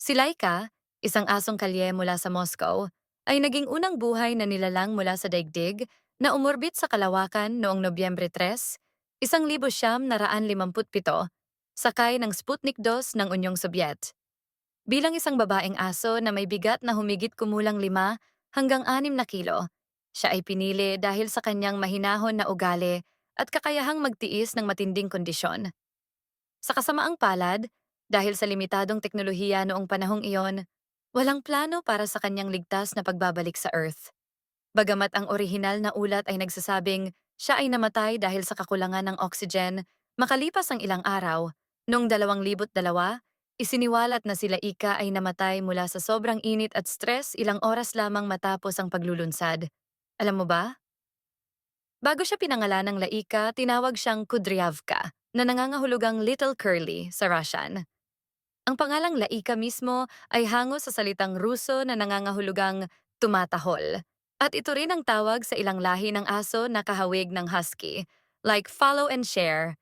Si Laika, isang asong kalye mula sa Moscow, ay naging unang buhay na nilalang mula sa daigdig na umurbit sa kalawakan noong Nobyembre 3, 1957, sakay ng Sputnik 2 ng Unyong Sobyet. Bilang isang babaeng aso na may bigat na humigit kumulang 5 hanggang 6 na kilo, siya ay pinili dahil sa kanyang mahinahon na ugali at kakayahang magtiis ng matinding kondisyon. Sa kasamaang palad, dahil sa limitadong teknolohiya noong panahong iyon, walang plano para sa kanyang ligtas na pagbabalik sa Earth. Bagamat ang orihinal na ulat ay nagsasabing siya ay namatay dahil sa kakulangan ng oxygen, makalipas ang ilang araw, noong 2002, isiniwalat na sila Ika ay namatay mula sa sobrang init at stress ilang oras lamang matapos ang paglulunsad. Alam mo ba? Bago siya pinangalan ng Laika, tinawag siyang Kudryavka, na nangangahulugang Little Curly sa Russian. Ang pangalang Laika mismo ay hango sa salitang Ruso na nangangahulugang tumatahol. At ito rin ang tawag sa ilang lahi ng aso na kahawig ng husky, like follow and share.